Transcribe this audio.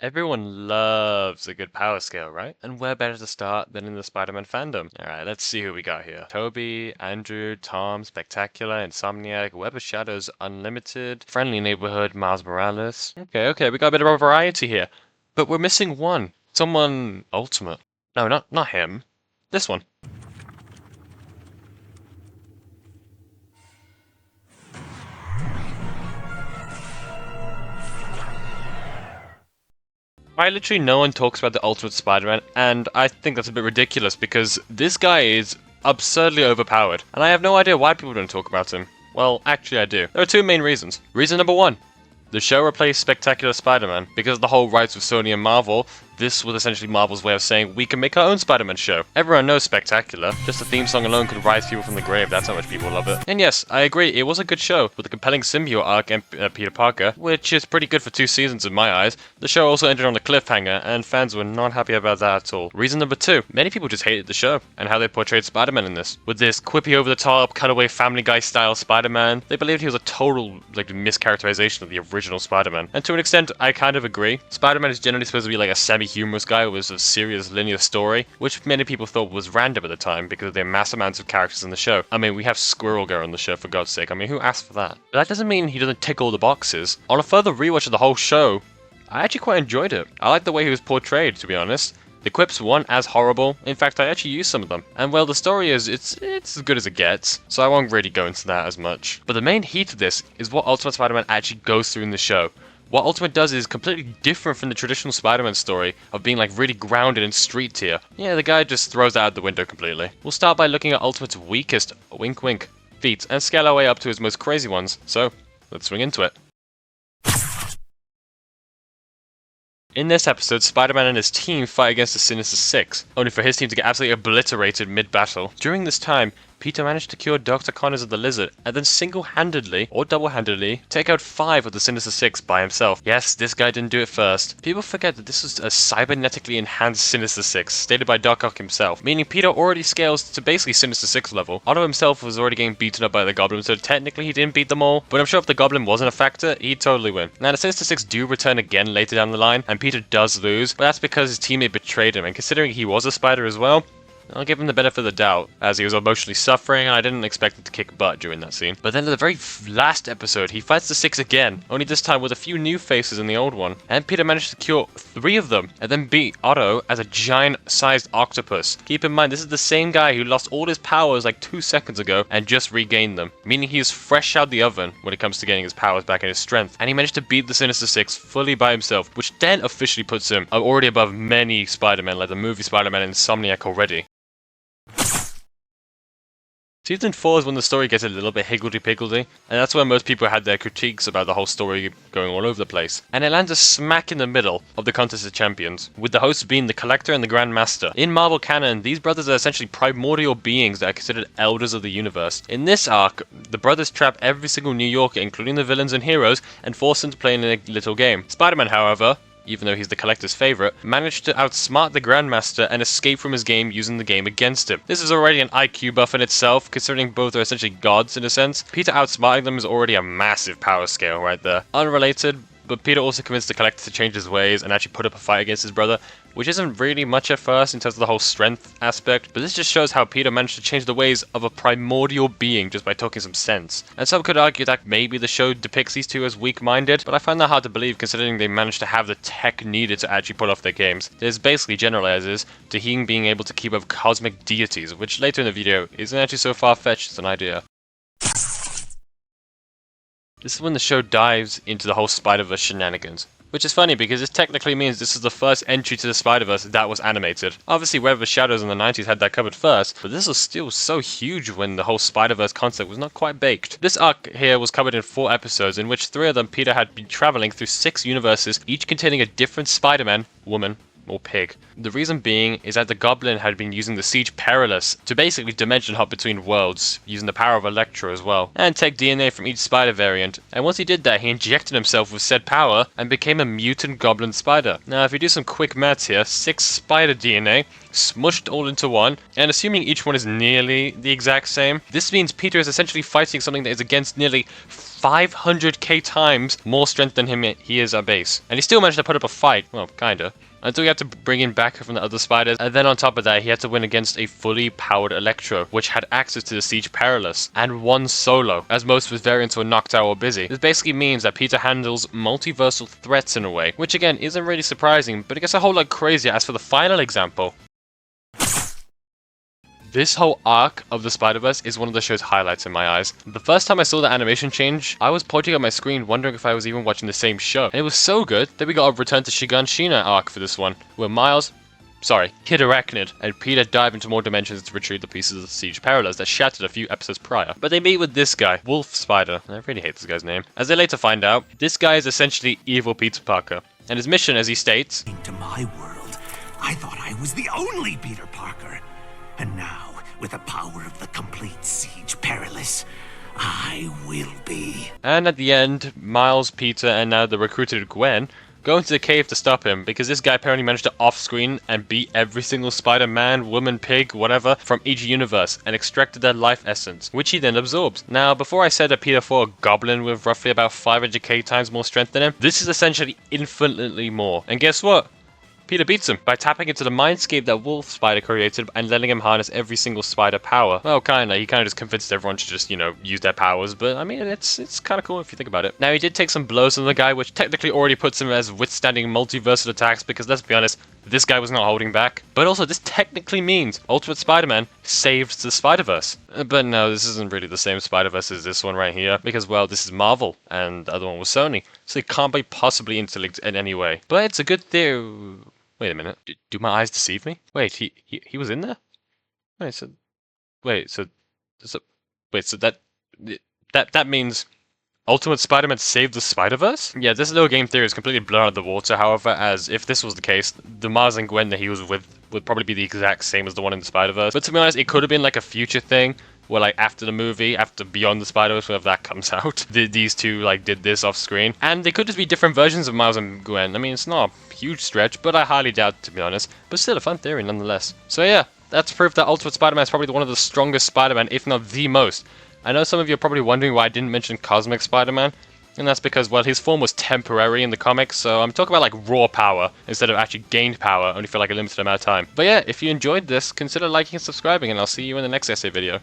Everyone loves a good power scale, right? And where better to start than in the Spider-Man fandom? Alright, let's see who we got here. Toby, Andrew, Tom, Spectacular, Insomniac, Web of Shadows, Unlimited, Friendly Neighborhood, Miles Morales. Okay, we got a bit of a variety here. But we're missing one. Someone ultimate. No, not him. This one. Quite literally no one talks about the Ultimate Spider-Man, and I think that's a bit ridiculous because this guy is absurdly overpowered, and I have no idea why people don't talk about him. Well, actually I do. There are two main reasons. Reason number one, the show replaced Spectacular Spider-Man. Because of the whole rights with Sony and Marvel, this was essentially Marvel's way of saying, we can make our own Spider-Man show. Everyone knows Spectacular. Just the theme song alone could rise people from the grave, that's how much people love it. And yes, I agree, it was a good show, with a compelling symbiote arc and Peter Parker, which is pretty good for 2 seasons in my eyes. The show also ended on a cliffhanger, and fans were not happy about that at all. Reason number two, many people just hated the show, and how they portrayed Spider-Man in this. With this quippy over-the-top, cutaway Family Guy-style Spider-Man, they believed he was a total, mischaracterization of the original Spider-Man. And to an extent, I kind of agree. Spider-Man is generally supposed to be like a semi-humorous guy with a serious linear story, which many people thought was random at the time because of the mass amounts of characters in the show. I mean, we have Squirrel Girl on the show, for God's sake. I mean, who asked for that? But that doesn't mean he doesn't tick all the boxes. On a further rewatch of the whole show, I actually quite enjoyed it. I like the way he was portrayed, to be honest. The quips weren't as horrible. In fact, I actually used some of them. And well, the story is, it's as good as it gets, so I won't really go into that as much. But the main heat of this is what Ultimate Spider-Man actually goes through in the show. What Ultimate does is completely different from the traditional Spider-Man story of being like really grounded in street tier. Yeah, the guy just throws that out the window completely. We'll start by looking at Ultimate's weakest, wink wink, feats and scale our way up to his most crazy ones. So, let's swing into it. In this episode, Spider-Man and his team fight against the Sinister Six, only for his team to get absolutely obliterated mid-battle. During this time, Peter managed to cure Dr. Connors of the Lizard, and then single-handedly, or double-handedly, take out 5 of the Sinister Six by himself. Yes, this guy didn't do it first. People forget that this was a cybernetically enhanced Sinister Six, stated by Doc Ock himself, meaning Peter already scales to basically Sinister Six level. Otto himself was already getting beaten up by the Goblin, so technically he didn't beat them all, but I'm sure if the Goblin wasn't a factor, he'd totally win. Now, the Sinister Six do return again later down the line, and Peter does lose, but that's because his teammate betrayed him, and considering he was a spider as well, I'll give him the benefit of the doubt, as he was emotionally suffering and I didn't expect him to kick butt during that scene. But then in the very last episode, he fights the Six again, only this time with a few new faces in the old one. And Peter managed to cure 3 of them, and then beat Otto as a giant-sized octopus. Keep in mind, this is the same guy who lost all his powers like 2 seconds ago and just regained them, meaning he is fresh out the oven when it comes to getting his powers back and his strength. And he managed to beat the Sinister Six fully by himself, which then officially puts him already above many Spider-Men, like the movie Spider-Man and Insomniac already. Season 4 is when the story gets a little bit higgledy-piggledy, and that's where most people had their critiques about the whole story going all over the place. And it lands us smack in the middle of the Contest of Champions, with the hosts being the Collector and the Grand Master. In Marvel canon, these brothers are essentially primordial beings that are considered elders of the universe. In this arc, the brothers trap every single New Yorker, including the villains and heroes, and force them to play in a little game. Spider-Man, however, even though he's the Collector's favourite, managed to outsmart the Grandmaster and escape from his game using the game against him. This is already an IQ buff in itself, considering both are essentially gods in a sense. Peter outsmarting them is already a massive power scale right there. Unrelated, but Peter also convinced the Collector to change his ways and actually put up a fight against his brother, which isn't really much at first in terms of the whole strength aspect, but this just shows how Peter managed to change the ways of a primordial being just by talking some sense. And some could argue that maybe the show depicts these two as weak-minded, but I find that hard to believe considering they managed to have the tech needed to actually pull off their games. This basically generalizes to him being able to keep up cosmic deities, which later in the video isn't actually so far-fetched as an idea. This is when the show dives into the whole Spider-Verse shenanigans. Which is funny because this technically means this is the first entry to the Spider-Verse that was animated. Obviously Web of Shadows in the 90s had that covered first, but this was still so huge when the whole Spider-Verse concept was not quite baked. This arc here was covered in 4 episodes, in which 3 of them Peter had been traveling through 6 universes, each containing a different Spider-Man, woman, or pig. The reason being is that the Goblin had been using the Siege Perilous to basically dimension hop between worlds, using the power of Electro as well, and take DNA from each spider variant. And once he did that, he injected himself with said power and became a mutant Goblin Spider. Now if you do some quick maths here, 6 spider DNA smushed all into one, and assuming each one is nearly the exact same, this means Peter is essentially fighting something that is against nearly 500k times more strength than he is at base. And he still managed to put up a fight, well, kinda. Until he had to bring in backup from the other spiders, and then on top of that, he had to win against a fully powered Electro, which had access to the Siege Perilous, and won solo, as most of his variants were knocked out or busy. This basically means that Peter handles multiversal threats in a way, which again isn't really surprising, but it gets a whole lot crazier as for the final example. This whole arc of the Spider-Verse is one of the show's highlights in my eyes. The first time I saw the animation change, I was pointing at my screen wondering if I was even watching the same show. And it was so good that we got a Return to Shiganshina arc for this one, where Kid Arachnid and Peter dive into more dimensions to retrieve the pieces of the Siege Perilous that shattered a few episodes prior. But they meet with this guy, Wolf Spider. I really hate this guy's name. As they later find out, this guy is essentially evil Peter Parker. And his mission, as he states, "Into my world, I thought I was the only Peter Parker. And now, with the power of the complete Siege Perilous, I will be." And at the end, Miles, Peter, and now the recruited Gwen go into the cave to stop him, because this guy apparently managed to off-screen and beat every single Spider-Man, woman, pig, whatever, from each universe, and extracted their life essence, which he then absorbs. Now, before I said that Peter fought a goblin with roughly about 500k times more strength than him, this is essentially infinitely more. And guess what? Peter beats him by tapping into the mindscape that Wolf Spider created and letting him harness every single spider power. Well, kinda. He kinda just convinced everyone to just, use their powers, but I mean, it's kinda cool if you think about it. Now, he did take some blows on the guy, which technically already puts him as withstanding multiversal attacks, because let's be honest, this guy was not holding back. But also, this technically means Ultimate Spider-Man saves the Spider-Verse. But no, this isn't really the same Spider-Verse as this one right here, because, well, this is Marvel, and the other one was Sony, so it can't be possibly interlinked in any way. But it's a good theory. Wait a minute. Do my eyes deceive me? Wait, he was in there? Wait, so that means Ultimate Spider-Man saved the Spider-Verse? Yeah, this little game theory is completely blown out of the water, however, as if this was the case, the Miles and Gwen that he was with would probably be the exact same as the one in the Spider-Verse. But to be honest, it could have been like a future thing, where like after the movie, after Beyond the Spider-Verse, whenever that comes out, these two like did this off screen. And they could just be different versions of Miles and Gwen. I mean, it's not a huge stretch, but I highly doubt it, to be honest. But still a fun theory nonetheless. So yeah, that's proof that Ultimate Spider-Man is probably one of the strongest Spider-Man, if not the most. I know some of you are probably wondering why I didn't mention Cosmic Spider-Man. And that's because, well, his form was temporary in the comics, so I'm talking about like raw power instead of actually gained power, only for like a limited amount of time. But yeah, if you enjoyed this, consider liking and subscribing, and I'll see you in the next essay video.